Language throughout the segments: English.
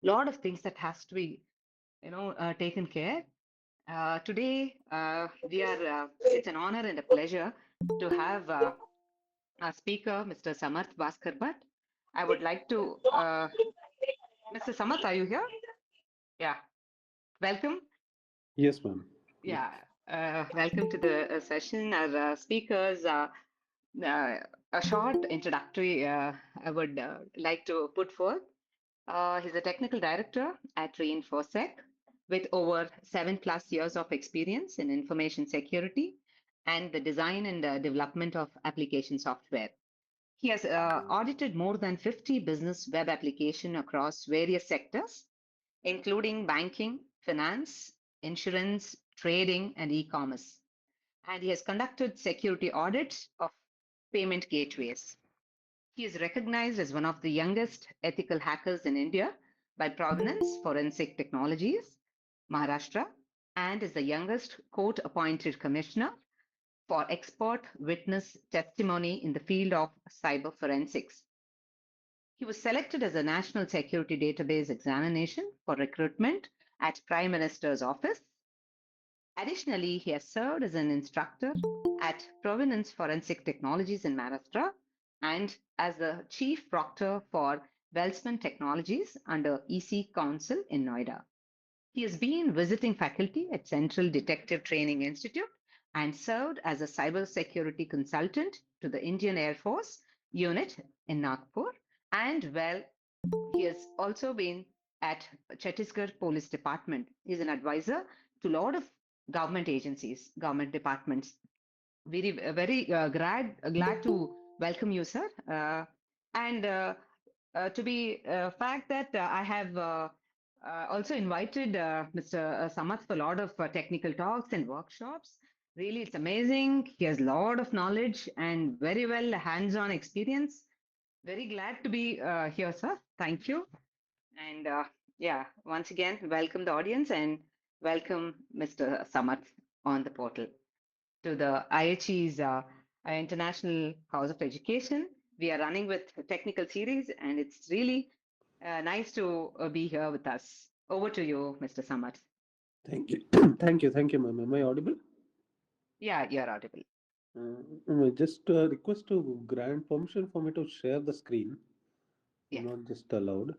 lot of things that has to be, taken care. Today, it's an honor and a pleasure to have our speaker, Mr. Samarth Bhaskar Bhat. I would like to, Mr. Samarth, are you here? Yeah, welcome. Yes, ma'am. Yeah, welcome to the session. Our speakers, uh, a short introductory I would like to put forth. He's a technical director at REINFOSEC with over 7+ years of experience in information security and the design and development of application software. He has audited more than 50 business web applications across various sectors, including banking, finance, insurance, trading, and e-commerce. And he has conducted security audits of payment gateways. He is recognized as one of the youngest ethical hackers in India by Provenance Forensic Technologies, Maharashtra, and is the youngest court appointed commissioner for expert witness testimony in the field of cyber forensics. He was selected as a National Security Database examination for recruitment at Prime Minister's office. Additionally, he has served as an instructor at Provenance Forensic Technologies in Maharashtra and as the chief proctor for Wellsman Technologies under EC Council in Noida. He has been visiting faculty at Central Detective Training Institute and served as a cybersecurity consultant to the Indian Air Force unit in Nagpur. And well, he has also been at Chhattisgarh Police Department. He's an advisor to a lot of government agencies, government departments. Very glad to welcome you, sir. And to be fact that I have also invited Mr. Samath for a lot of technical talks and workshops. Really, it's amazing. He has a lot of knowledge and very well hands-on experience. Very glad to be here, sir. Thank you. And yeah, once again, welcome the audience and welcome Mr. Samath on the portal to the IHE's International House of Education. We are running with a technical series, and it's really nice to be here with us. Over to you, Mr. Samath. Thank you. Thank you, ma'am. Am I audible? Yeah, you're audible. Just request to grant permission for me to share the screen, Yeah, not just allowed.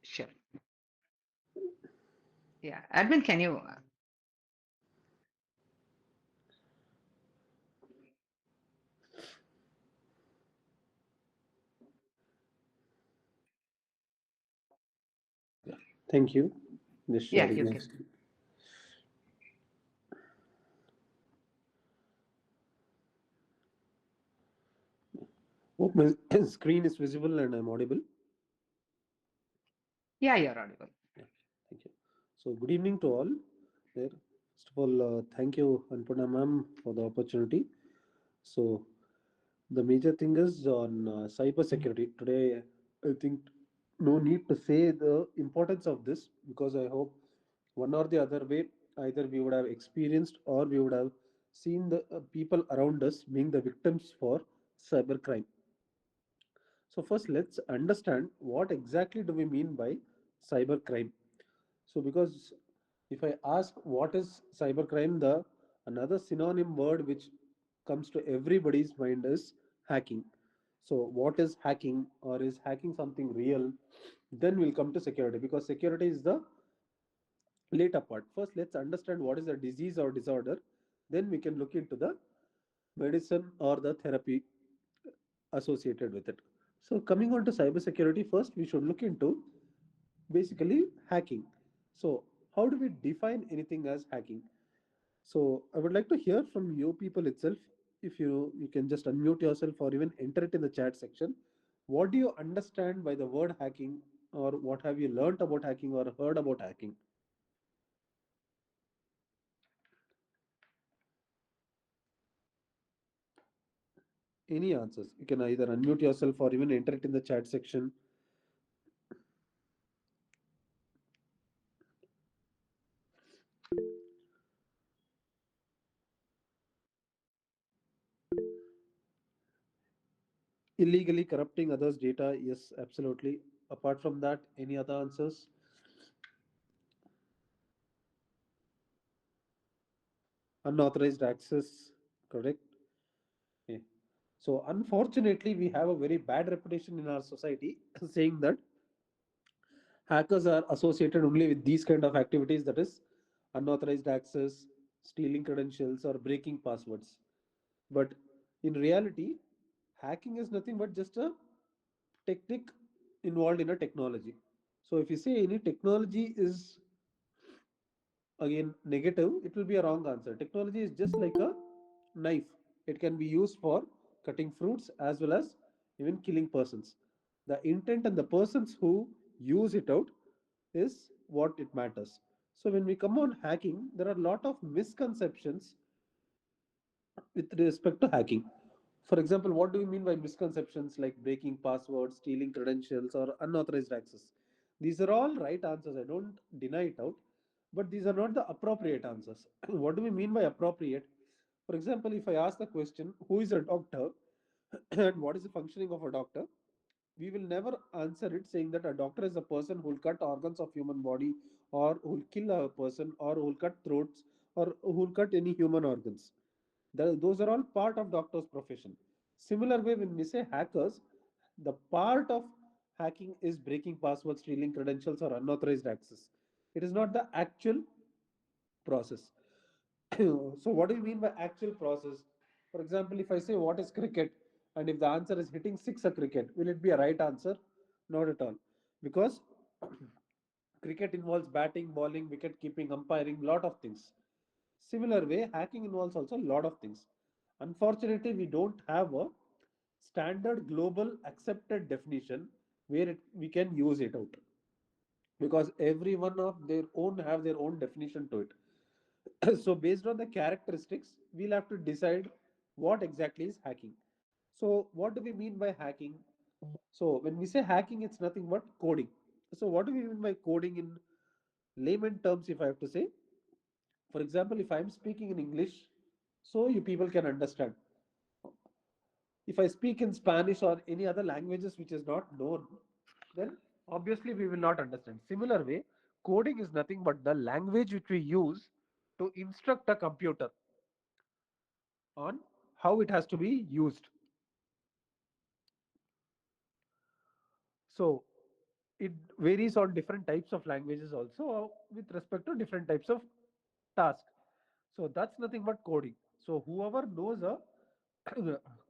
sure. Yeah, admin, can you? Yeah. Thank you. Just Yeah, sharing you my can. screen. Hope my screen is visible and I'm audible. Yeah, you're audible. Yeah. Thank you. So, good evening to all. There. First of all, thank you, Anpurna ma'am, for the opportunity. So, the major thing is on cyber security. Today, I think no need to say the importance of this because I hope one or the other way, either we would have experienced or we would have seen the people around us being the victims for cybercrime. So first, let's understand what exactly do we mean by cybercrime. So because if I ask what is cybercrime, the another synonym word which comes to everybody's mind is hacking. So what is hacking, or is hacking something real? Then we'll come to security because security is the later part. First, let's understand what is a disease or disorder. Then we can look into the medicine or the therapy associated with it. So coming on to cybersecurity, first we should look into basically hacking. So how do we define anything as hacking? So I would like to hear from you people itself. If you can just unmute yourself or even enter it in the chat section. What do you understand by the word hacking, or what have you learned about hacking or heard about hacking? Any answers? You can either unmute yourself or even enter it in the chat section. Illegally corrupting others' data, yes, absolutely. Apart from that, any other answers? unauthorized access, correct? Okay. So unfortunately, we have a very bad reputation in our society saying that hackers are associated only with these kind of activities, that is unauthorized access, stealing credentials, or breaking passwords. But in reality, hacking is nothing but just a technique involved in a technology. So if you say any technology is again negative, it will be a wrong answer. Technology is just like a knife. It can be used for cutting fruits as well as even killing persons. The intent and the persons who use it out is what it matters. So when we come on hacking, there are a lot of misconceptions with respect to hacking. For example, what do we mean by misconceptions like breaking passwords, stealing credentials, or unauthorized access? These are all right answers. I don't deny it out, but these are not the appropriate answers. What do we mean by appropriate? For example, if I ask the question, who is a doctor and what is the functioning of a doctor? We will never answer it saying that a doctor is a person who will cut organs of human body or who will kill a person or who will cut throats or who will cut any human organs. Those are all part of doctor's profession. Similar way, when we say hackers, the part of hacking is breaking passwords, stealing credentials, or unauthorized access. It is not the actual process. So, what do you mean by actual process? For example, if I say what is cricket, and if the answer is hitting six a cricket, will it be a right answer? Not at all, because cricket involves batting, bowling, wicket keeping, umpiring, lot of things. Similar way, hacking involves also a lot of things. Unfortunately, we don't have a standard global accepted definition where we can use it out, because every one of their own have their own definition to it. So based on the characteristics, we'll have to decide what exactly is hacking. So what do we mean by hacking? So when we say hacking, it's nothing but coding. So what do we mean by coding in layman terms, if I have to say? For example, if I'm speaking in English, so you people can understand. If I speak in Spanish or any other languages which is not known, then obviously we will not understand. Similar way, coding is nothing but the language which we use to instruct a computer on how it has to be used. So it varies on different types of languages also with respect to different types of task. So that's nothing but coding. So whoever knows a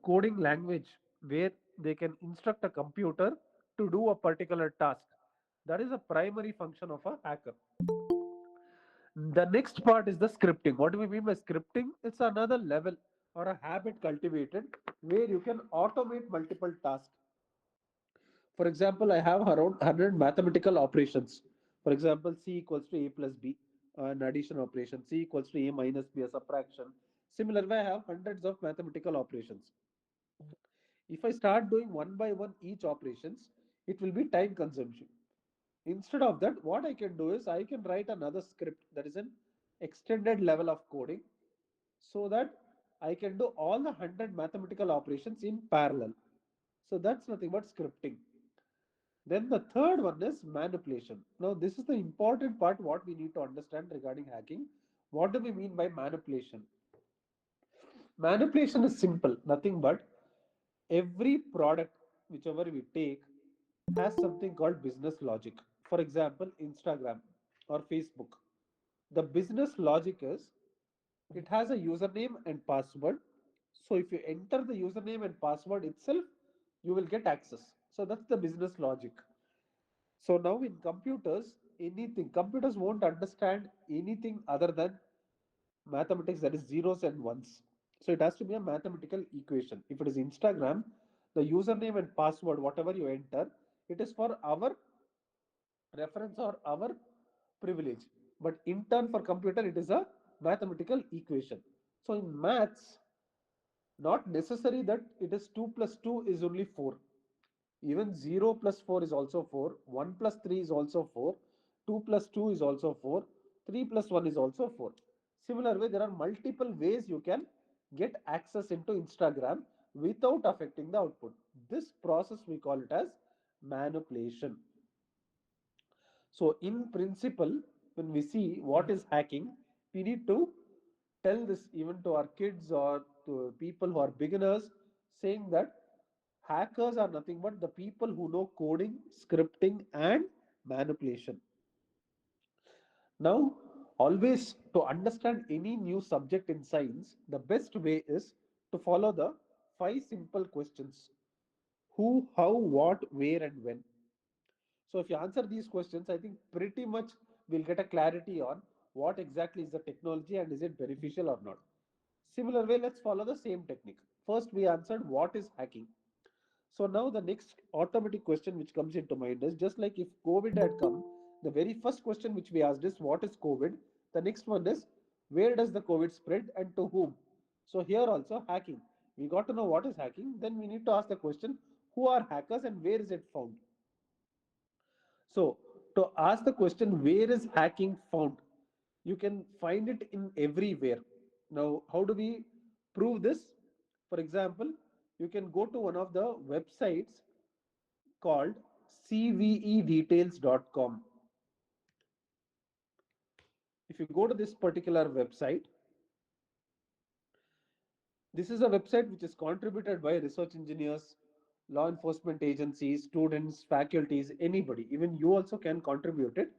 coding language where they can instruct a computer to do a particular task, that is a primary function of a hacker. The next part is the scripting. What do we mean by scripting? It's another level or a habit cultivated where you can automate multiple tasks. For example, I have around 100 mathematical operations. For example, C equals to A plus B, an addition operation, C equals to A minus B, a subtraction. Similar way, I have hundreds of mathematical operations. If I start doing one by one each operations, it will be time consumption. Instead of that, what I can do is I can write another script that is an extended level of coding so that I can do all the 100 mathematical operations in parallel. So that's nothing but scripting. Then the third one is manipulation. Now, this is the important part what we need to understand regarding hacking. What do we mean by manipulation? Manipulation is simple, nothing but every product whichever we take has something called business logic. For example, Instagram or Facebook. The business logic is it has a username and password. So if you enter the username and password itself, you will get access. So that's the business logic. So now in computers, computers won't understand anything other than mathematics, that is zeros and ones. So it has to be a mathematical equation. If it is Instagram, the username and password, whatever you enter, it is for our reference or our privilege. But in turn for computer, it is a mathematical equation. So in maths, not necessary that it is 2 plus 2 is only 4. Even 0 plus 4 is also 4, 1 plus 3 is also 4, 2 plus 2 is also 4, 3 plus 1 is also 4. Similar way, there are multiple ways you can get access into Instagram without affecting the output. This process we call it as manipulation. So in principle, when we see what is hacking, we need to tell this even to our kids or to people who are beginners, saying that hackers are nothing but the people who know coding, scripting, and manipulation. Now, always to understand any new subject in science, the best way is to follow the five simple questions: who, how, what, where, and when. So, if you answer these questions, I think pretty much we'll get a clarity on what exactly is the technology and is it beneficial or not. Similar way, let's follow the same technique. First, we answered what is hacking. So now the next automatic question which comes into mind is, just like if COVID had come, the very first question which we asked is what is COVID? The next one is where does the COVID spread and to whom? So here also hacking. We got to know what is hacking. Then we need to ask the question, who are hackers and where is it found? So to ask the question, where is hacking found? You can find it in everywhere. Now, how do we prove this? For example, you can go to one of the websites called cvedetails.com. If you go to this particular website, this is a website which is contributed by research engineers, law enforcement agencies, students, faculties, anybody. Even you also can contribute it.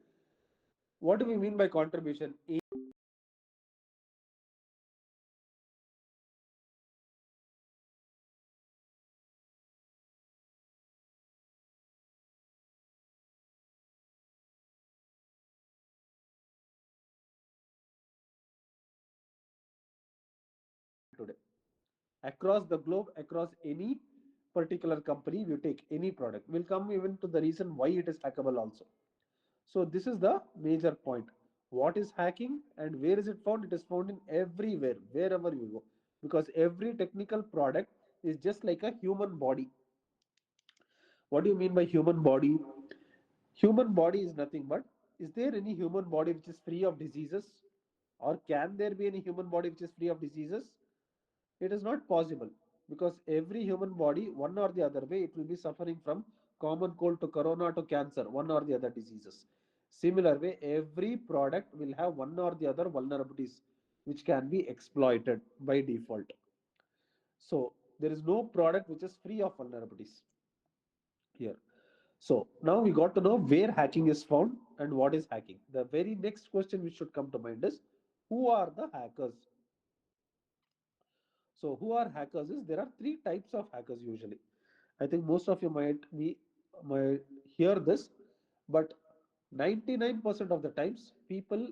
What do we mean by contribution? Today, across the globe, across any particular company, you take any product. We'll come even to the reason why it is hackable also. So this is the major point. What is hacking and where is it found? It is found in everywhere, wherever you go. Because every technical product is just like a human body. What do you mean by human body? Human body is nothing but, is there any human body which is free of diseases? Or can there be any human body which is free of diseases? It is not possible, because every human body, one or the other way, it will be suffering from common cold to corona to cancer, one or the other diseases. Similar way, every product will have one or the other vulnerabilities which can be exploited by default. So there is no product which is free of vulnerabilities here. So now we got to know where hacking is found and what is hacking. The very next question which should come to mind is, who are the hackers? So who are hackers is, there are three types of hackers usually. I think most of you might hear this, but 99% of the times people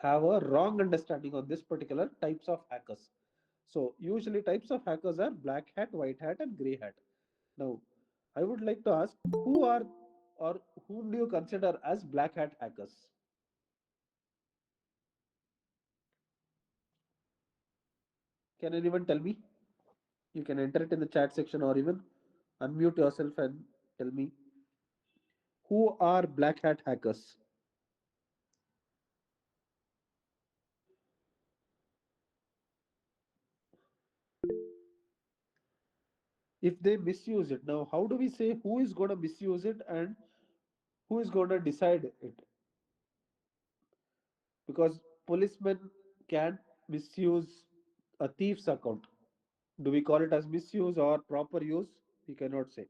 have a wrong understanding on this particular types of hackers. So usually types of hackers are black hat, white hat, and gray hat. Now, I would like to ask, who are or whom do you consider as black hat hackers? Can anyone tell me? You can enter it in the chat section or even unmute yourself and tell me who are black hat hackers. If they misuse it, now how do we say who is going to misuse it and who is going to decide it? Because policemen can misuse a thief's account. Do we call it as misuse or proper use? We cannot say.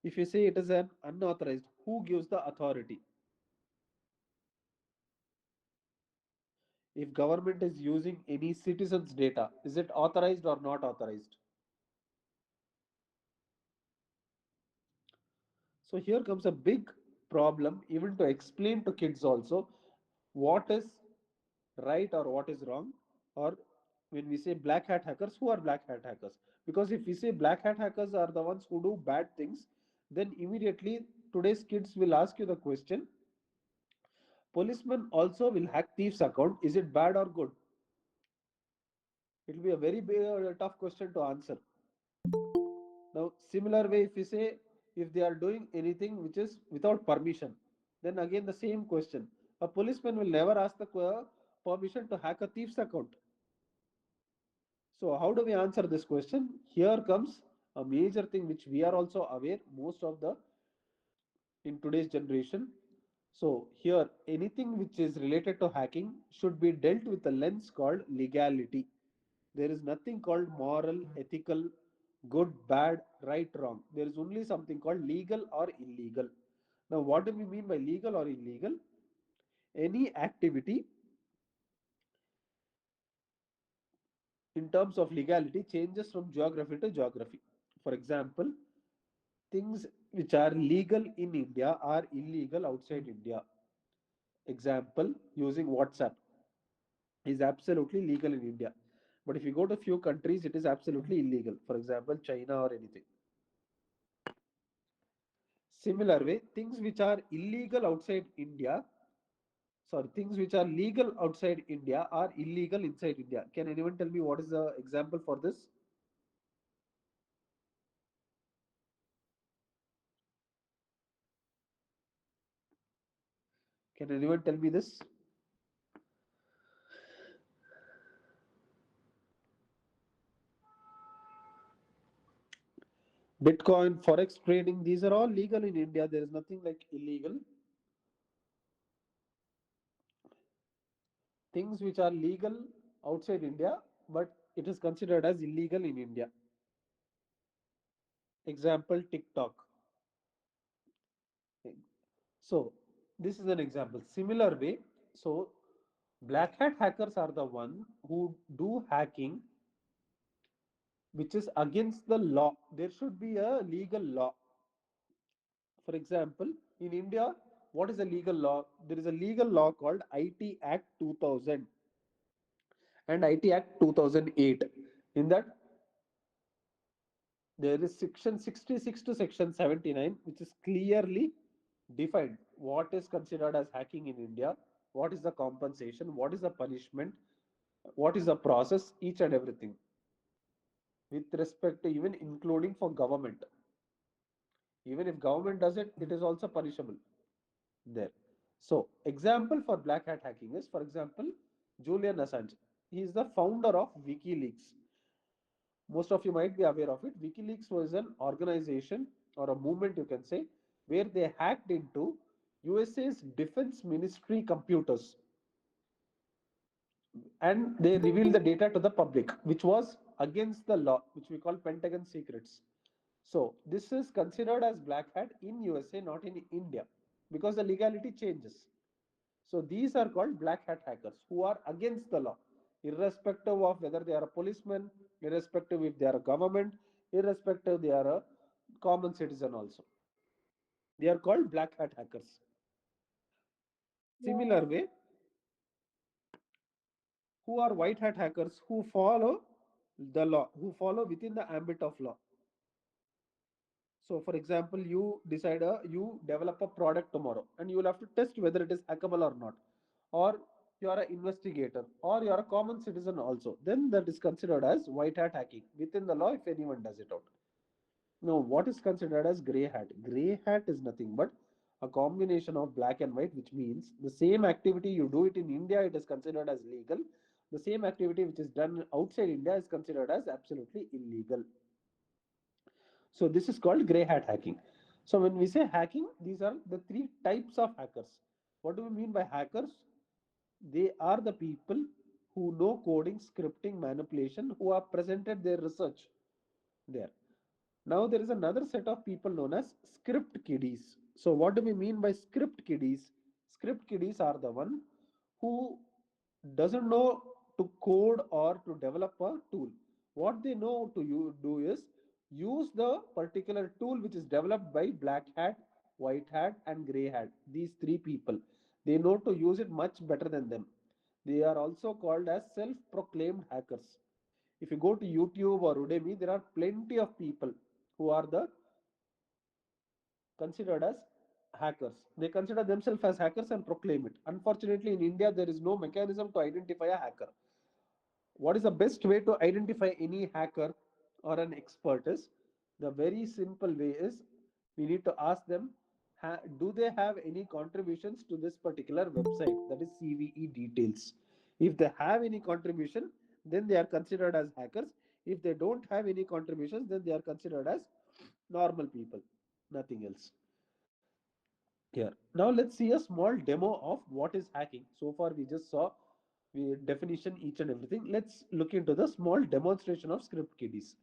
If you say it is an unauthorized, who gives the authority? If government is using any citizen's data, is it authorized or not authorized? So here comes a big problem, even to explain to kids also what is right or what is wrong. Or when we say black hat hackers, who are black hat hackers? Because if we say black hat hackers are the ones who do bad things, then immediately today's kids will ask you the question, policemen also will hack thieves account, is it bad or good? It will be a very big, tough question to answer. Now, similar way, if we say if they are doing anything which is without permission, then again the same question. A policeman will never ask the permission to hack a thief's account. So, how do we answer this question? Here comes a major thing which we are also aware most of the in today's generation. So here, anything which is related to hacking should be dealt with a lens called legality. There is nothing called moral, ethical, good, bad, right, wrong. There is only something called legal or illegal. Now, what do we mean by legal or illegal? Any activity in terms of legality changes from geography to geography. For example, things which are legal in India are illegal outside India. Example, using WhatsApp is absolutely legal in India. But if you go to few countries, it is absolutely illegal. For example, China or anything. Similar way, things which are illegal outside India, sorry, things which are legal outside India are illegal inside India. Can anyone tell me what is the example for this? Can anyone tell me this? Bitcoin, forex trading, these are all legal in India. There is nothing like illegal. Things which are legal outside India, but it is considered as illegal in India. Example, TikTok. So this is an example. Similar way, so black hat hackers are the one who do hacking which is against the law. There should be a legal law. For example, in India, what is a legal law? There is a legal law called IT Act 2000 and IT Act 2008. In that, there is section 66 to section 79, which is clearly defined what is considered as hacking in India, what is the compensation, what is the punishment, what is the process, each and everything, with respect to even including for government. Even if government does it, it is also punishable there. So, example for black hat hacking is, for example, Julian Assange. He is the founder of WikiLeaks. Most of you might be aware of it. WikiLeaks was an organization or a movement, you can say, where they hacked into USA's defense ministry computers and they revealed the data to the public, which was against the law, which we call Pentagon secrets. So this is considered as black hat in USA, not in India, because the legality changes. So these are called black hat hackers who are against the law, irrespective of whether they are a policeman, irrespective if they are a government, irrespective they are a common citizen also. They are called black hat hackers. Similar way, who are white hat hackers who follow the law, who follow within the ambit of law. So, for example, you develop a product tomorrow, and you will have to test whether it is hackable or not, or you are an investigator, or you are a common citizen also. Then that is considered as white hat hacking within the law if anyone does it out. Now, what is considered as gray hat? Gray hat is nothing but a combination of black and white, which means the same activity you do it in India, it is considered as legal. The same activity which is done outside India is considered as absolutely illegal. So this is called gray hat hacking. So when we say hacking, these are the three types of hackers. What do we mean by hackers? They are the people who know coding, scripting, manipulation, who have presented their research there. Now there is another set of people known as script kiddies. So what do we mean by script kiddies? Script kiddies are the one who doesn't know to code or to develop a tool. What they know to do is use the particular tool which is developed by black hat, white hat, and gray hat. These three people, they know to use it much better than them. They are also called as self-proclaimed hackers. If you go to YouTube or Udemy, there are plenty of people who are the considered as hackers. They consider themselves as hackers and proclaim it. Unfortunately, in India, there is no mechanism to identify a hacker. What is the best way to identify any hacker or an expert is the very simple way is we need to ask them, do they have any contributions to this particular website, that is CVE details. If they have any contribution, then they are considered as hackers. If they don't have any contributions, then they are considered as normal people, nothing else. here. Now let's see a small demo of what is hacking. So far we just saw we definition each and everything. Let's look into the small demonstration of script kiddies.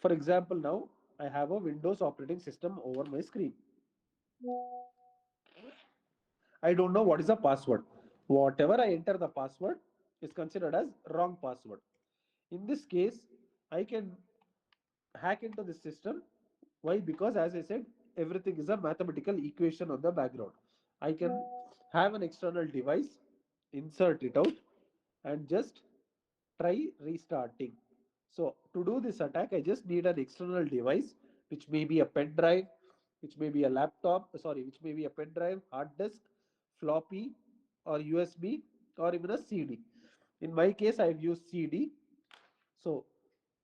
For example, now I have a Windows operating system over my screen. I don't know what is the password. Whatever I enter the password is considered as wrong password. In this case, I can hack into the system. Why? Because as I said, everything is a mathematical equation on the background. I can have an external device, insert it out, and just try restarting. So to do this attack, I just need an external device, which may be a pen drive, which may be a laptop, sorry, which may be a pen drive, hard disk, floppy, or USB, or even a CD. In my case, I've used CD. So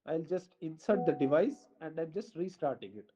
I'll just insert the device and I'm just restarting it.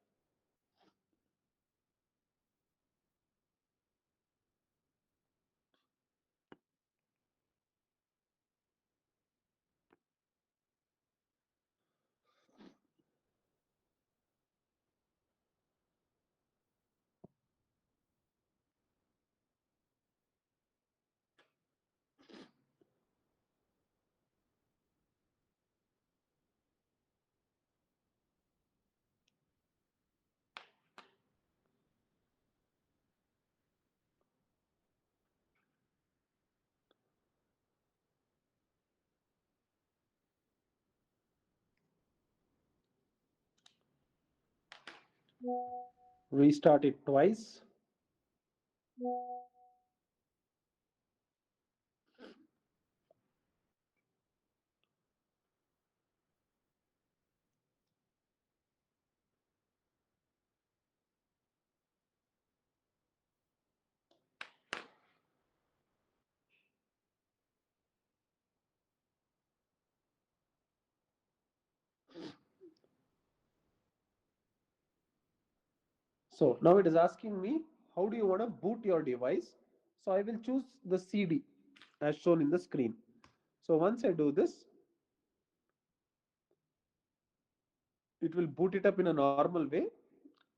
Restart it twice. So now it is asking me, how do you want to boot your device? So I will choose the CD as shown in the screen. So once I do this, it will boot it up in a normal way.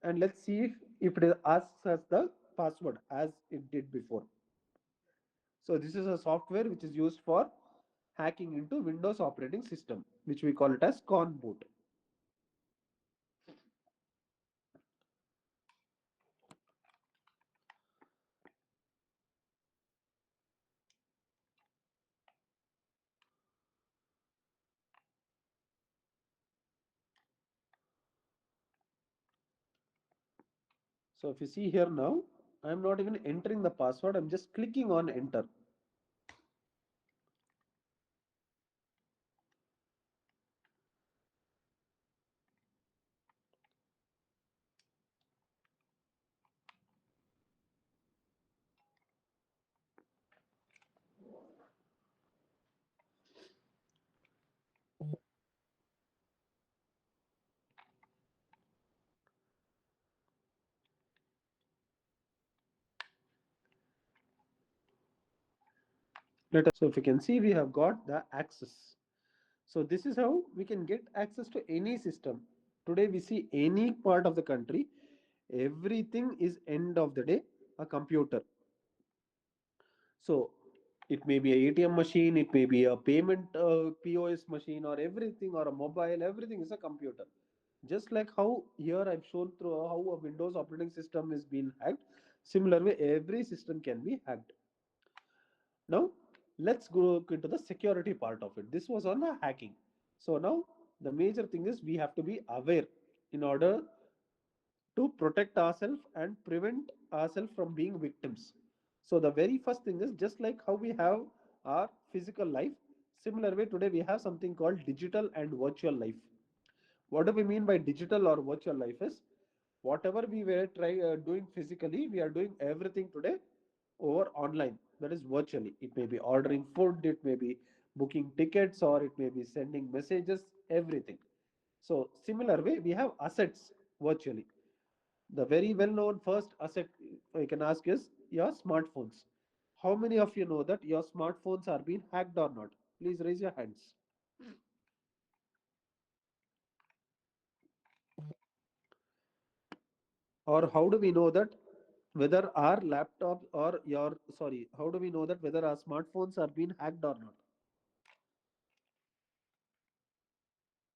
And let's see if it asks us the password as it did before. So this is a software which is used for hacking into Windows operating system, which we call it as con boot. So if you see here now, I'm not even entering the password. I'm just clicking on enter. So if you can see, we have got the access. So this is how we can get access to any system. Today we see any part of the country, everything is end of the day a computer. So it may be a ATM machine, it may be a payment POS machine or everything or a mobile, everything is a computer. Just like how here I've shown through how a Windows operating system is being hacked, similar way every system can be hacked. Now, let's go into the security part of it. This was on the hacking. So now the major thing is we have to be aware in order to protect ourselves and prevent ourselves from being victims. So the very first thing is just like how we have our physical life, similar way today we have something called digital and virtual life. What do we mean by digital or virtual life is whatever we were doing physically, we are doing everything today over online. That is virtually. It may be ordering food, it may be booking tickets, or it may be sending messages, everything. So similar way, we have assets virtually. The very well known first asset I can ask is your smartphones. How many of you know that your smartphones are being hacked or not? Please raise your hands. Or how do we know that whether our laptops or your, sorry, how do we know that whether our smartphones are being hacked or not?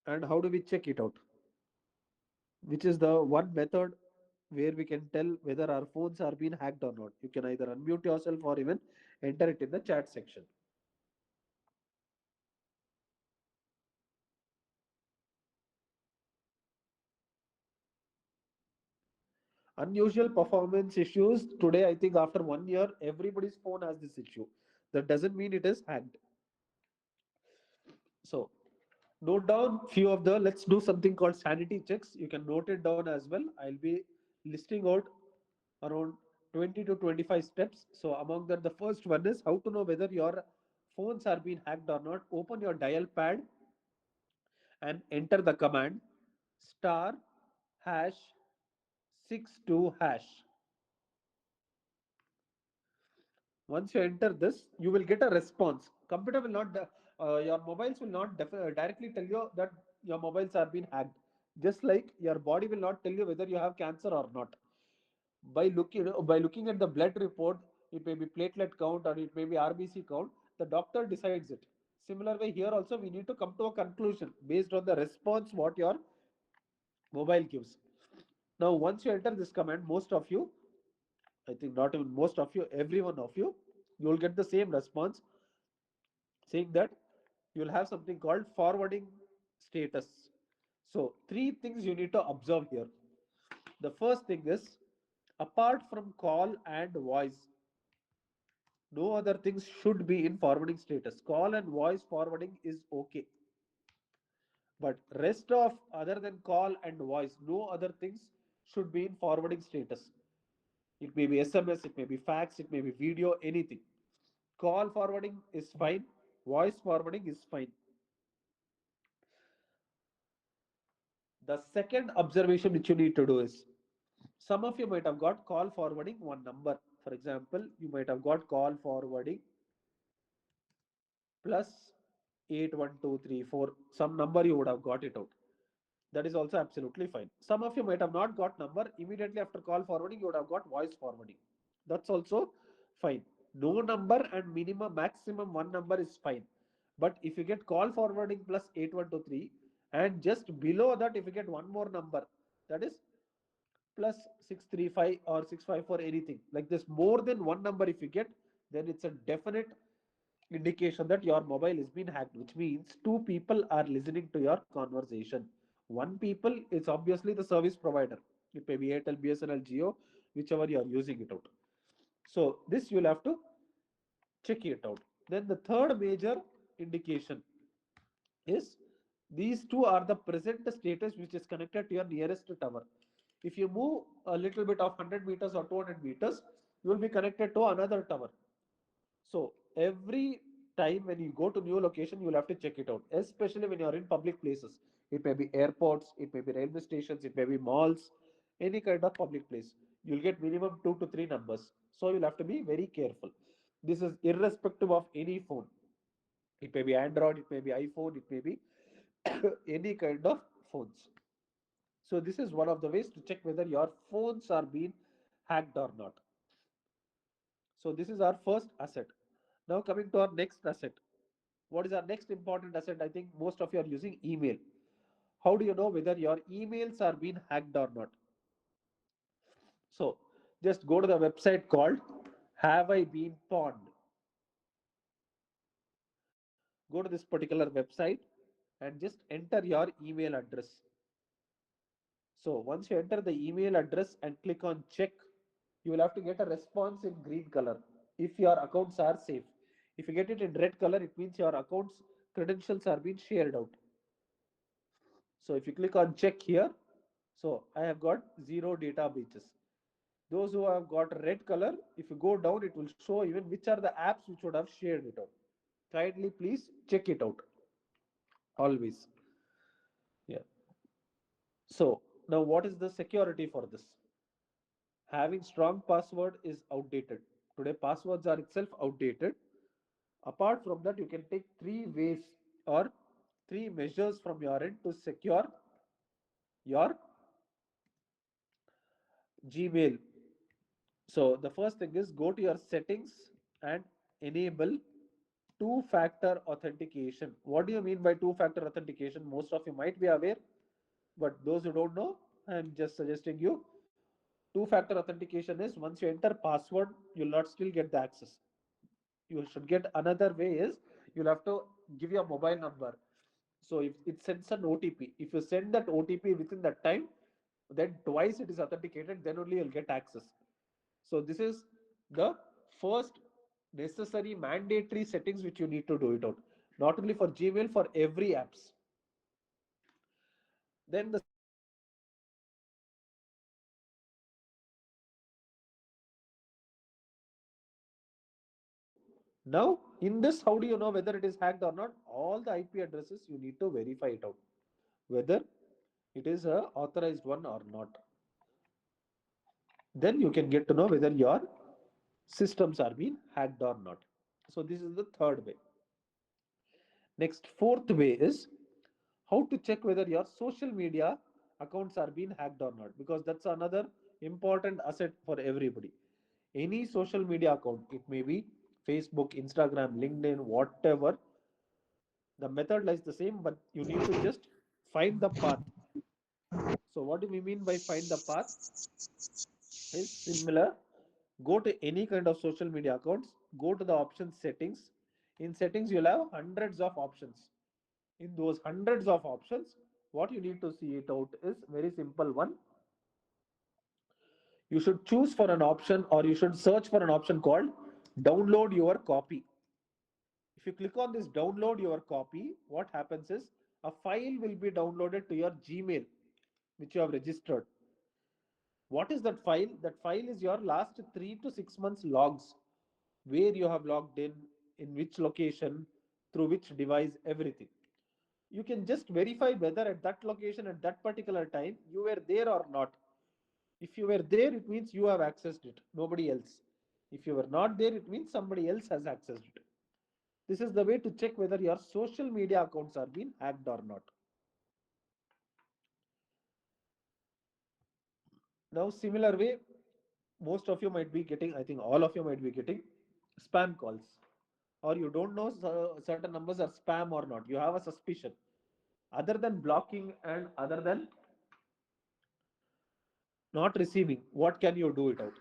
And how do we check it out? Which is the one method where we can tell whether our phones are being hacked or not. You can either unmute yourself or even enter it in the chat section. Unusual performance issues. Today, I think after 1 year, everybody's phone has this issue. That doesn't mean it is hacked. So note down few of the, let's do something called sanity checks. You can note it down as well. I'll be listing out around 20 to 25 steps. So among that, the first one is how to know whether your phones are being hacked or not. Open your dial pad and enter the command star hash 62 hash. Once you enter this, you will get a response. Computer will not, your mobiles will not directly tell you that your mobiles are being hacked. Just like your body will not tell you whether you have cancer or not. By looking at the blood report, it may be platelet count or it may be RBC count. The doctor decides it. Similar way here also we need to come to a conclusion based on the response what your mobile gives. Now once you enter this command, most of you, I think not even most of you, every one of you, you will get the same response saying that you will have something called forwarding status. So, three things you need to observe here. The first thing is, apart from call and voice, no other things should be in forwarding status. Call and voice forwarding is okay. But rest of other than call and voice, no other things should be in forwarding status. It may be SMS, it may be fax, it may be video, anything. Call forwarding is fine, voice forwarding is fine. The second observation which you need to do is, some of you might have got call forwarding one number. For example, you might have got call forwarding plus 81234, some number you would have got it out. That is also absolutely fine. Some of you might have not got number. Immediately after call forwarding, you would have got voice forwarding. That's also fine. No number and minimum maximum one number is fine. But if you get call forwarding plus 8123 and just below that if you get one more number, that is plus 635 or 654, anything like this, more than one number if you get, then it's a definite indication that your mobile is being hacked, which means two people are listening to your conversation. One people is obviously the service provider. It may be Airtel, BSNL, Geo, whichever you are using it out. So this you'll have to check it out. Then the third major indication is, these two are the present status which is connected to your nearest tower. If you move a little bit of 100 meters or 200 meters, you will be connected to another tower. So every time when you go to new location, you'll have to check it out, especially when you're in public places. It may be airports, it may be railway stations, it may be malls, any kind of public place. You'll get minimum 2 to 3 numbers. So you'll have to be very careful. This is irrespective of any phone. It may be Android, it may be iPhone, it may be any kind of phones. So this is one of the ways to check whether your phones are being hacked or not. So this is our first asset. Now coming to our next asset. What is our next important asset? I think most of you are using email. How do you know whether your emails are being hacked or not? So just go to the website called Have I Been Pawned? Go to this particular website and just enter your email address. So once you enter the email address and click on check, you will have to get a response in green color if your accounts are safe. If you get it in red color, it means your accounts credentials are being shared out. So if you click on check here, so I have got zero data breaches. Those who have got red color, if you go down, it will show even which are the apps which would have shared it out. Kindly please check it out always. Yeah. So now what is the security for this? Having strong password is outdated. Today passwords are itself outdated. Apart from that, you can take three ways or three measures from your end to secure your Gmail. So the first thing is go to your settings and enable two-factor authentication. What do you mean by two-factor authentication? Most of you might be aware, but those who don't know, I'm just suggesting you. Two-factor authentication is once you enter password, you'll not still get the access. You should get another way is you'll have to give your mobile number. So if it sends an OTP, if you send that OTP within that time, then twice it is authenticated, then only you'll get access. So this is the first necessary mandatory settings which you need to do it out. Not only for Gmail, for every apps. Then the second thing is now in this, how do you know whether it is hacked or not? All the IP addresses you need to verify it out whether it is a authorized one or not. Then you can get to know whether your systems are being hacked or not. So this is the third way. Next, fourth way is how to check whether your social media accounts are being hacked or not, because that's another important asset for everybody. Any social media account, it may be Facebook, Instagram, LinkedIn, whatever, the method lies the same, but you need to just find the path. So what do we mean by find the path? Is similar. Go to any kind of social media accounts, go to the option settings. In settings, you'll have hundreds of options. In those hundreds of options, what you need to see it out is very simple one. You should choose for an option or you should search for an option called download your copy. If you click on this download your copy, what happens is a file will be downloaded to your Gmail, which you have registered. What is that file? That file is your last 3 to 6 months logs, where you have logged in which location, through which device, everything. You can just verify whether at that location at that particular time you were there or not. If you were there, it means you have accessed it, nobody else. If you were not there, it means somebody else has accessed it. This is the way to check whether your social media accounts are being hacked or not. Now, similar way, most of you might be getting, I think all of you might be getting spam calls, or you don't know certain numbers are spam or not. You have a suspicion. Other than blocking and other than not receiving, what can you do it out?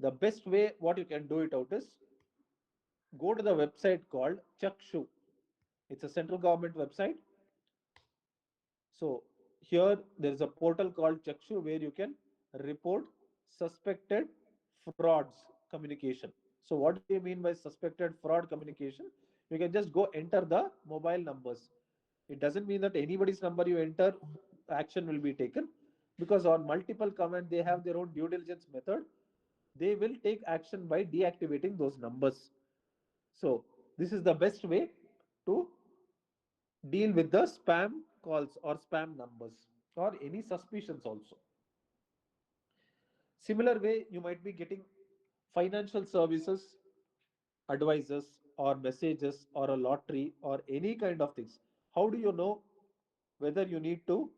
The best way what you can do it out is go to the website called Chakshu. It's a central government website. So here there is a portal called Chakshu where you can report suspected frauds communication. So what do you mean by suspected fraud communication? You can just go enter the mobile numbers. It doesn't mean that anybody's number you enter, action will be taken, because on multiple command they have their own due diligence method. They will take action by deactivating those numbers. So this is the best way to deal with the spam calls or spam numbers or any suspicions also. Similar way, you might be getting financial services advisors or messages or a lottery or any kind of things. How do you know whether you need to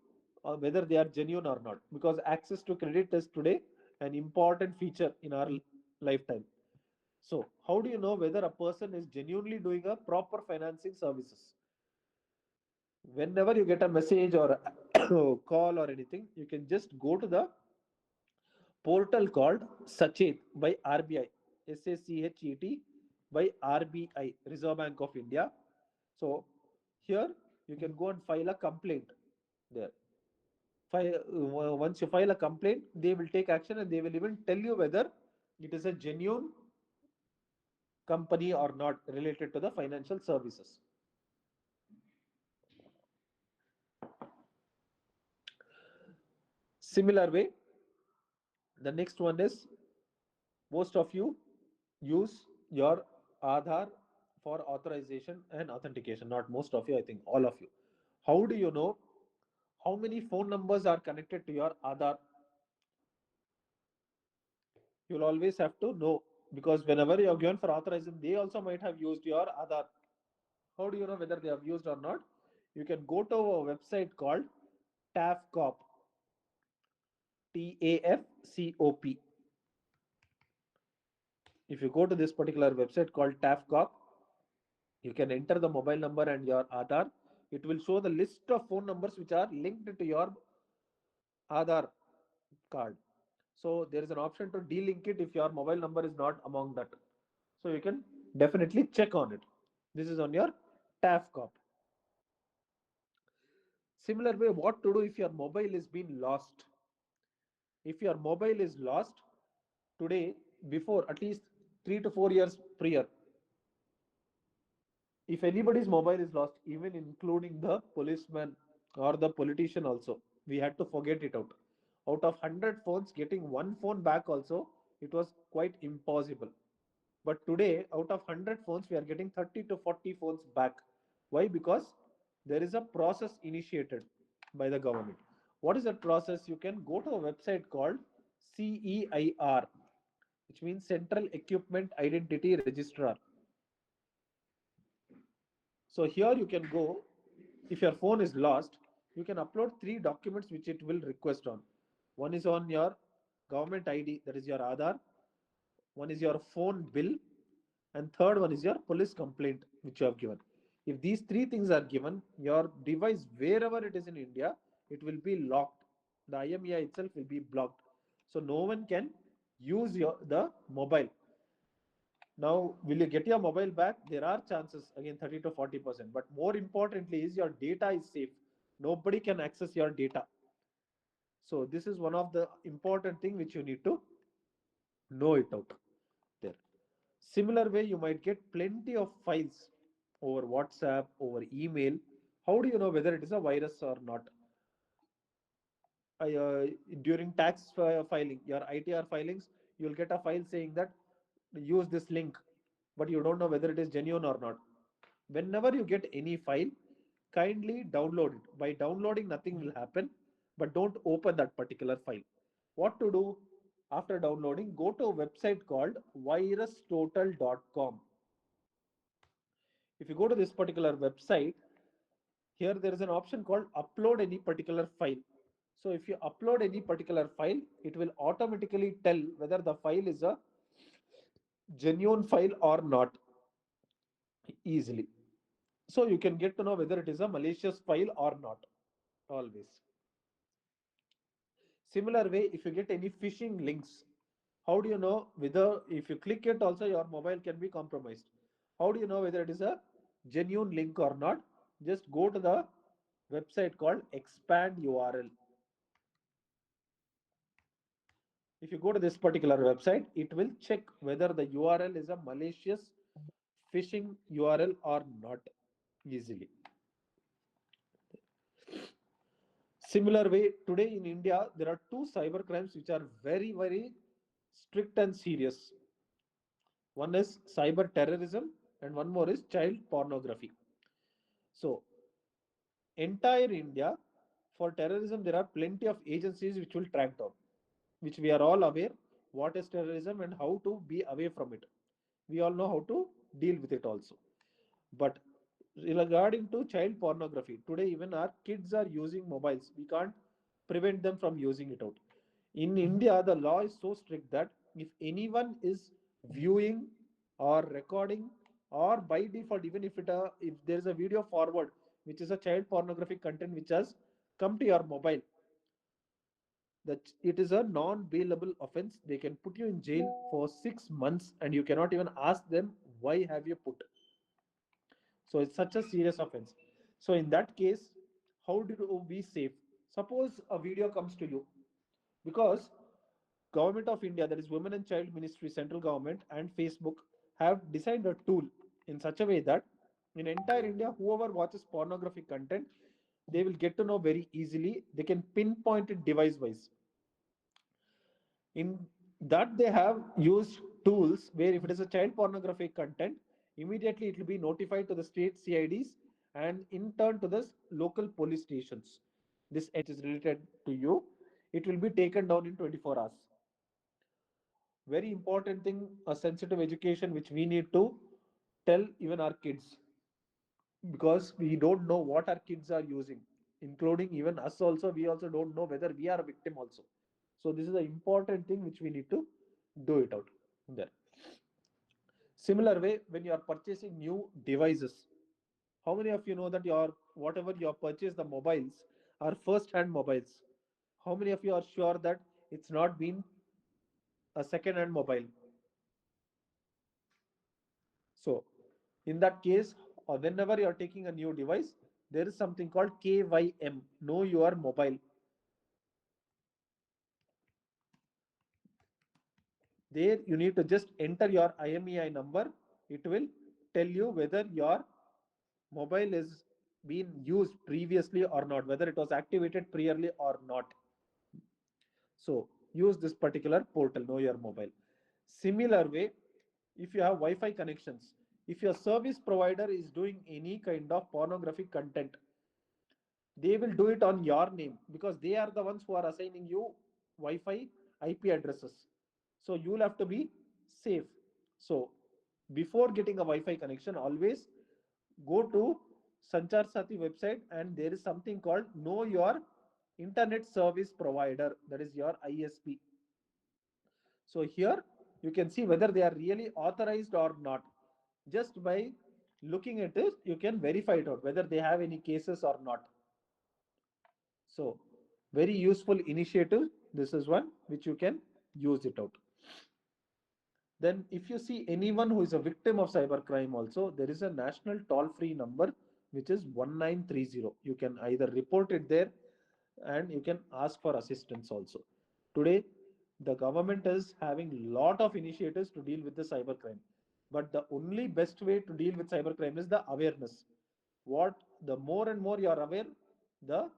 or whether they are genuine or not? Because access to credit is today an important feature in our lifetime. So how do you know whether a person is genuinely doing a proper financing services? Whenever you get a message or a call or anything, you can just go to the portal called Sachet by RBI, SACHET by RBI, Reserve Bank of India. So here you can go and file a complaint there. Once you file a complaint, they will take action and they will even tell you whether it is a genuine company or not related to the financial services. Similar way, the next one is most of you use your Aadhaar for authorization and authentication. Not most of you, I think all of you. How do you know how many phone numbers are connected to your Aadhaar? You'll always have to know, because whenever you have given for authorization, they also might have used your Aadhaar. How do you know whether they have used or not? You can go to a website called TAFCOP, TAFCOP. If you go to this particular website called TAFCOP, you can enter the mobile number and your Aadhaar. It will show the list of phone numbers which are linked to your Aadhaar card. So there is an option to delink it if your mobile number is not among that. So you can definitely check on it. This is on your TAFCOP. Similar way, what to do if your mobile is being lost? If your mobile is lost today, before at least 3 to 4 years prior, if anybody's mobile is lost, even including the policeman or the politician also, we had to forget it out. Out of 100 phones, getting one phone back also, it was quite impossible. But today, out of 100 phones, we are getting 30 to 40 phones back. Why? Because there is a process initiated by the government. What is that process? You can go to a website called CEIR, which means Central Equipment Identity Registrar. So here you can go, if your phone is lost, you can upload three documents which it will request on. One is on your government ID, that is your Aadhaar. One is your phone bill, and third one is your police complaint which you have given. If these three things are given, your device wherever it is in India, it will be locked. The IMEI itself will be blocked. So no one can use the mobile. Now, will you get your mobile back? There are chances, again 30 to 40%. But more importantly, is your data is safe. Nobody can access your data. So this is one of the important thing which you need to know it out there. Similar way, you might get plenty of files over WhatsApp, over email. How do you know whether it is a virus or not? During tax filing, your ITR filings, you'll get a file saying that use this link, but you don't know whether it is genuine or not. Whenever you get any file, kindly download it. By downloading, nothing will happen, but don't open that particular file. What to do after downloading? Go to a website called virustotal.com. If you go to this particular website, here there is an option called upload any particular file. So if you upload any particular file, it will automatically tell whether the file is a genuine file or not easily. So you can get to know whether it is a malicious file or not always. Similar way, if you get any phishing links, how do you know whether if you click it also your mobile can be compromised? How do you know whether it is a genuine link or not? Just go to the website called expand URL. If you go to this particular website, it will check whether the URL is a malicious phishing URL or not easily. Similar way, today in India, there are two cyber crimes which are very, very strict and serious. One is cyber terrorism, and one more is child pornography. So, entire India, for terrorism, there are plenty of agencies which will track down, which we are all aware what is terrorism and how to be away from it. We all know how to deal with it also. But regarding to child pornography, today even our kids are using mobiles. We can't prevent them from using it out. In India, the law is so strict that if anyone is viewing or recording, or by default, even if there is a video forward which is a child pornographic content which has come to your mobile, that it is a non-bailable offense. They can put you in jail for 6 months, and you cannot even ask them why have you put. So it's such a serious offense. So in that case, how do you be safe? Suppose a video comes to you, because Government of India, that is Women and Child Ministry, central government, and Facebook have designed a tool in such a way that in entire India, whoever watches pornographic content, they will get to know very easily. They can pinpoint it device wise. In that, they have used tools where if it is a child pornographic content, immediately it will be notified to the state CIDs and in turn to the local police stations. This is related to you. It will be taken down in 24 hours. Very important thing, a sensitive education which we need to tell even our kids, because we don't know what our kids are using, including even us also. We also don't know whether we are a victim also. So this is an important thing which we need to do it out there. Similar way, when you are purchasing new devices, how many of you know that your whatever you have purchased the mobiles are first hand mobiles? How many of you are sure that it's not been a second hand mobile? So in that case, or whenever you are taking a new device, there is something called KYM, know your mobile. There you need to just enter your IMEI number. It will tell you whether your mobile is been used previously or not, whether it was activated previously or not. So use this particular portal, know your mobile. Similar way, if you have Wi-Fi connections, if your service provider is doing any kind of pornographic content, they will do it on your name because they are the ones who are assigning you Wi-Fi IP addresses. So you will have to be safe. So before getting a Wi-Fi connection, always go to Sanchar Sati website and there is something called Know Your Internet Service Provider, that is your ISP. So here you can see whether they are really authorized or not. Just by looking at it, you can verify it out whether they have any cases or not. So very useful initiative. This is one which you can use it out. Then if you see anyone who is a victim of cybercrime also, there is a national toll-free number which is 1930. You can either report it there and you can ask for assistance also. Today, the government is having lot of initiatives to deal with the cybercrime. But the only best way to deal with cybercrime is the awareness. What the more and more you are aware, the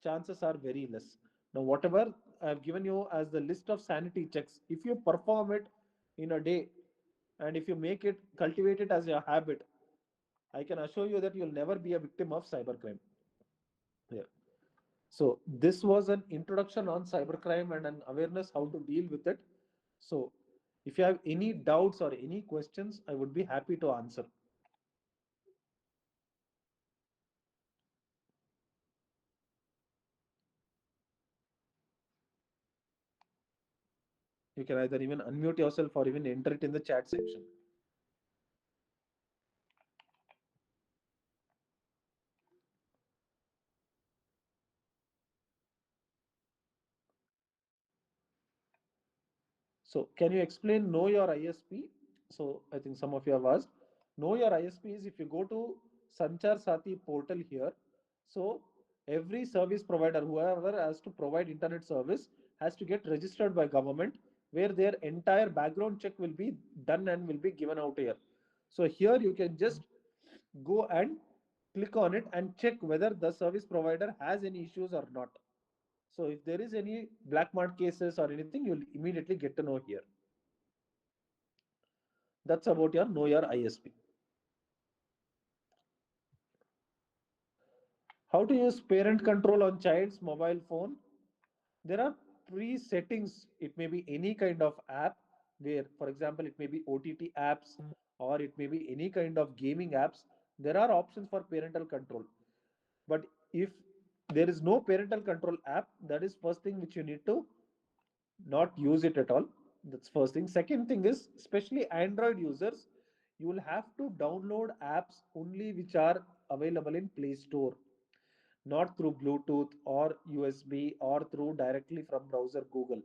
chances are very less. Now, whatever I have given you as the list of sanity checks, if you perform it in a day and if you make it, cultivate it as a habit, I can assure you that you'll never be a victim of cybercrime. Yeah. So this was an introduction on cybercrime and an awareness how to deal with it. So if you have any doubts or any questions, I would be happy to answer. You can either even unmute yourself or even enter it in the chat section. So can you explain know your ISP? So I think some of you have asked. Know your ISP is if you go to Sanchar Sati portal here. So every service provider, whoever has to provide internet service, has to get registered by government, where their entire background check will be done and will be given out here. So here you can just go and click on it and check whether the service provider has any issues or not. So if there is any black mark cases or anything, you'll immediately get to know here. That's about your know your ISP. How to use parent control on child's mobile phone? There are pre-settings. It may be any kind of app where, for example, it may be OTT apps or it may be any kind of gaming apps. There are options for parental control. But if there is no parental control app, that is first thing which you need to not use it at all. That's first thing. Second thing is, especially Android users, you will have to download apps only which are available in Play Store, not through Bluetooth or USB or through directly from browser Google.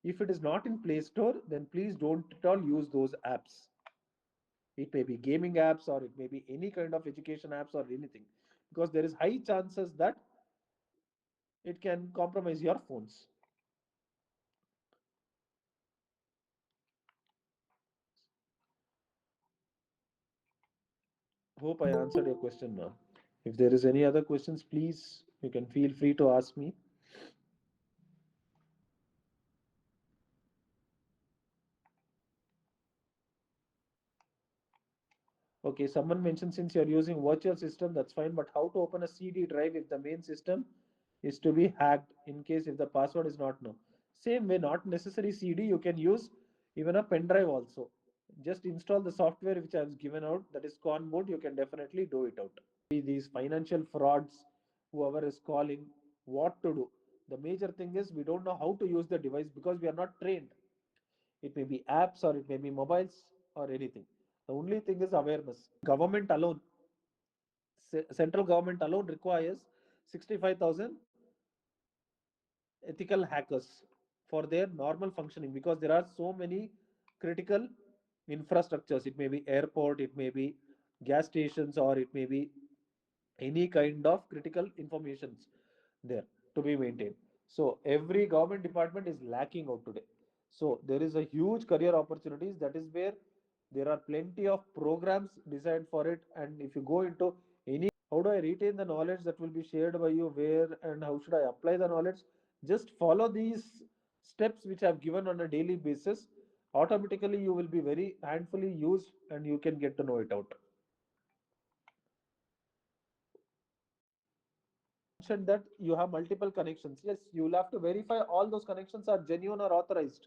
If it is not in Play Store, then please don't at all use those apps. It may be gaming apps or it may be any kind of education apps or anything, because there is high chances that it can compromise your phones. Hope I answered your question now. If there is any other questions, please you can feel free to ask me. Okay, someone mentioned since you're using virtual system, that's fine, but how to open a CD drive if the main system is to be hacked in case if the password is not known? Same way, not necessary CD, you can use even a pen drive also. Just install the software which I've given out, that is Conboot, you can definitely do it out. These financial frauds, whoever is calling, what to do. The major thing is we don't know how to use the device because we are not trained. It may be apps or it may be mobiles or anything. The only thing is awareness. Government alone, central government alone requires 65,000 ethical hackers for their normal functioning, because there are so many critical infrastructures. It may be airport, it may be gas stations, or it may be any kind of critical informations there to be maintained. So every government department is lacking out today. So there is a huge career opportunities. That is where there are plenty of programs designed for it. And if you go into any, how do I retain the knowledge that will be shared by you, where and how should I apply the knowledge, just follow these steps which I've given on a daily basis. Automatically you will be very handfully used and you can get to know it out. Mentioned that you have multiple connections. Yes, you will have to verify all those connections are genuine or authorized.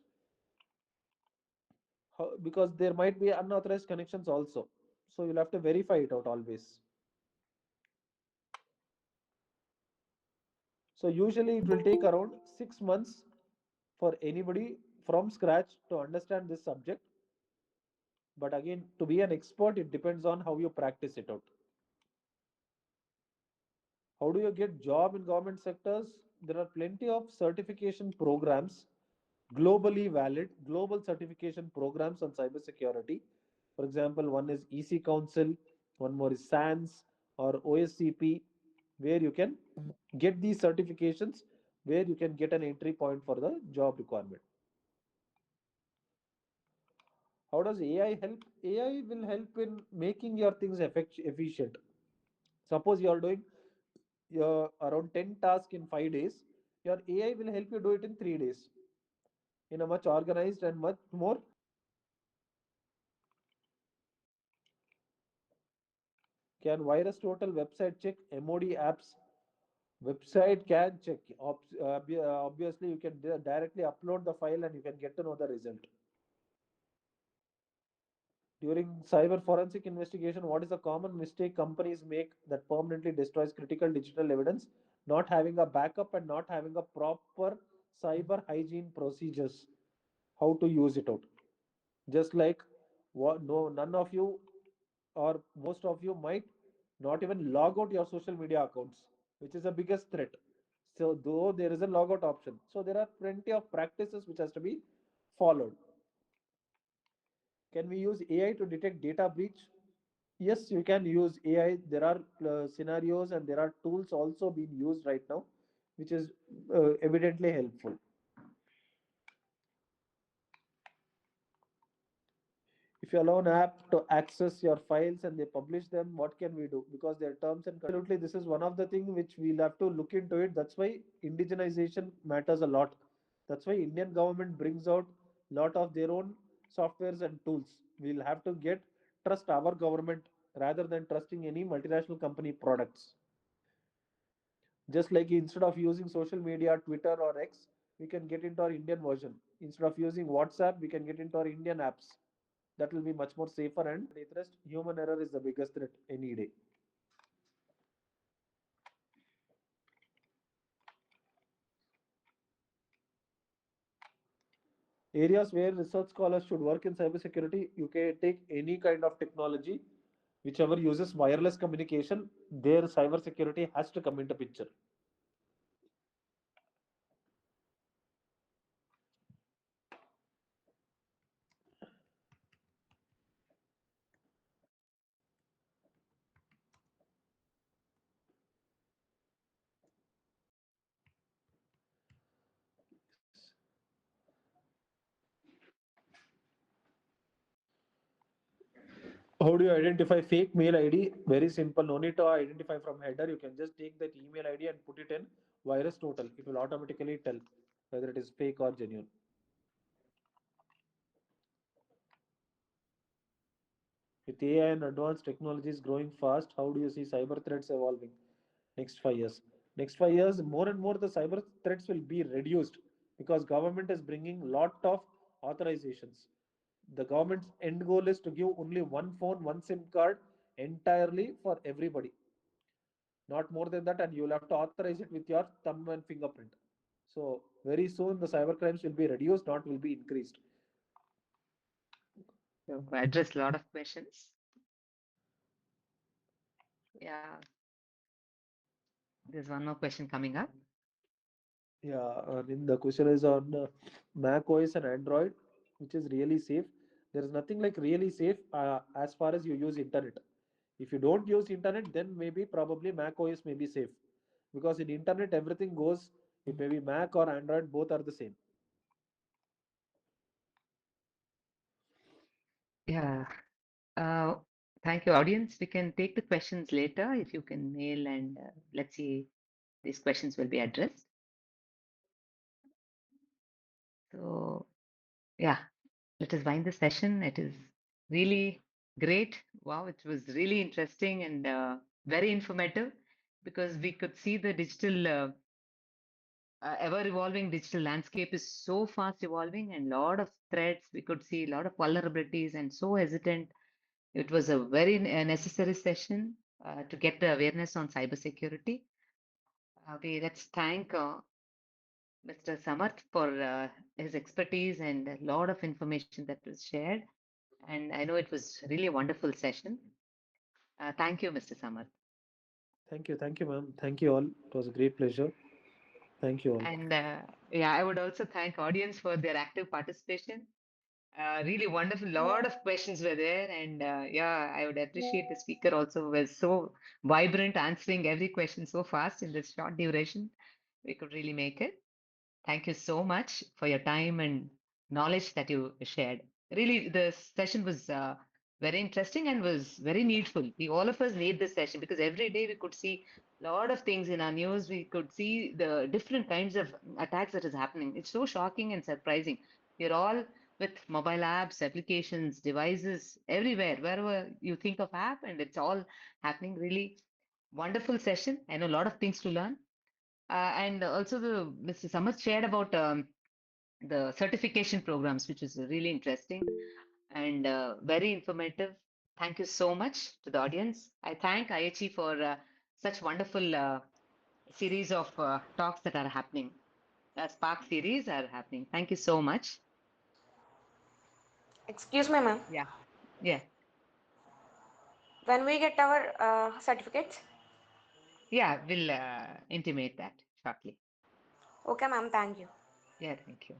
Because there might be unauthorized connections also. So you'll have to verify it out always. So usually it will take around 6 months for anybody from scratch to understand this subject. But again, to be an expert, it depends on how you practice it out. How do you get job in government sectors? There are plenty of certification programs, globally valid global certification programs on cybersecurity. For example, one is EC Council, one more is SANS or OSCP, where you can get these certifications, where you can get an entry point for the job requirement. How does AI help? AI will help in making your things efficient. Suppose you are doing around 10 tasks in 5 days, your AI will help you do it in 3 days in a much organized and much more. Can virus total website check? MOD apps website can check. Obviously, you can directly upload the file and you can get to know the result. During cyber forensic investigation, what is a common mistake companies make that permanently destroys critical digital evidence? Not having a backup and not having a proper cyber hygiene procedures. How to use it out. Just like what, no, none of you or most of you might not even log out your social media accounts, which is the biggest threat. So though there is a logout option, so there are plenty of practices which has to be followed. Can we use AI to detect data breach? Yes, you can use AI. There are scenarios and there are tools also being used right now, which is evidently helpful. If you allow an app to access your files and they publish them, what can we do? Because their terms and absolutely, this is one of the things which we'll have to look into it. That's why indigenization matters a lot. That's why Indian government brings out a lot of their own softwares and tools. We'll have to get trust our government rather than trusting any multinational company products. Just like instead of using social media, Twitter or X, we can get into our Indian version. Instead of using WhatsApp, we can get into our Indian apps. That will be much more safer and interest. Human error is the biggest threat any day. Areas where research scholars should work in cybersecurity, you can take any kind of technology, whichever uses wireless communication, their cybersecurity has to come into picture. How do you identify fake mail ID? Very simple. No need to identify from header. You can just take that email ID and put it in virus total. It will automatically tell whether it is fake or genuine. With AI and advanced technologies growing fast, how do you see cyber threats evolving next 5 years? Next 5 years, more and more the cyber threats will be reduced because government is bringing lot of authorizations. The government's end goal is to give only one phone, one SIM card entirely for everybody. Not more than that, and you'll have to authorize it with your thumb and fingerprint. So, very soon the cyber crimes will be reduced, not will be increased. So address a lot of questions. Yeah, there's one more question coming up. Yeah, I mean the question is on Mac OS and Android, which is really safe. There is nothing like really safe as far as you use internet. If you don't use internet, then maybe probably Mac OS may be safe, because in internet everything goes. It may be Mac or Android, both are the same. Yeah. Uh, Thank you, audience. We can take the questions later if you can mail, and let's see, these questions will be addressed. So, yeah, let us wind the session. It is really great. Wow, it was really interesting and very informative because we could see the digital, ever evolving digital landscape is so fast evolving and lot of threats. We could see a lot of vulnerabilities and so hesitant. It was a very necessary session to get the awareness on cybersecurity. Let's thank Mr. Samarth for his expertise and a lot of information that was shared. And I know it was really a wonderful session. Thank you, Mr. Samarth. Thank you, ma'am. Thank you all. It was a great pleasure. Thank you all. And yeah, I would also thank audience for their active participation. Really wonderful. Lot of questions were there, and yeah, I would appreciate the speaker also who was so vibrant, answering every question so fast in this short duration. We could really make it. Thank you so much for your time and knowledge that you shared. Really, the session was very interesting and was very needful. We all of us need this session because every day we could see a lot of things in our news. We could see the different kinds of attacks that is happening. It's so shocking and surprising. We're all with mobile apps, applications, devices everywhere, wherever you think of app, and it's all happening. Really wonderful session. I know a lot of things to learn. And also the Mr. Samarth shared about the certification programs, which is really interesting and very informative. Thank you so much to the audience. I thank IHE for such wonderful series of talks that are happening. Spark series are happening. Thank you so much. Excuse me, ma'am. Yeah, yeah, When we get our certificates? yeah. We'll intimate that shortly. Okay, ma'am. Thank you. Yeah, thank you.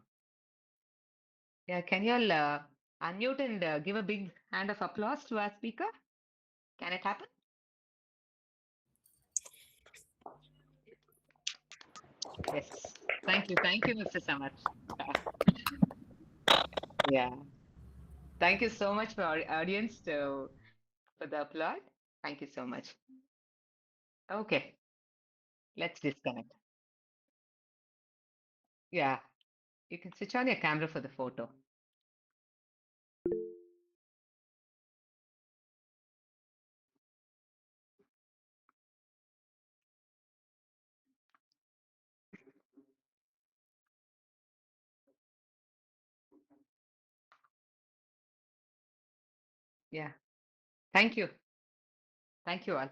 Yeah, can you all unmute and give a big hand of applause to our speaker? Can it happen? Yes. Thank you, Mr. Samarth. Yeah. Thank you so much for our audience for the applaud. Thank you so much. Okay, let's disconnect. Yeah, you can switch on your camera for the photo. Yeah. Thank you. Thank you all.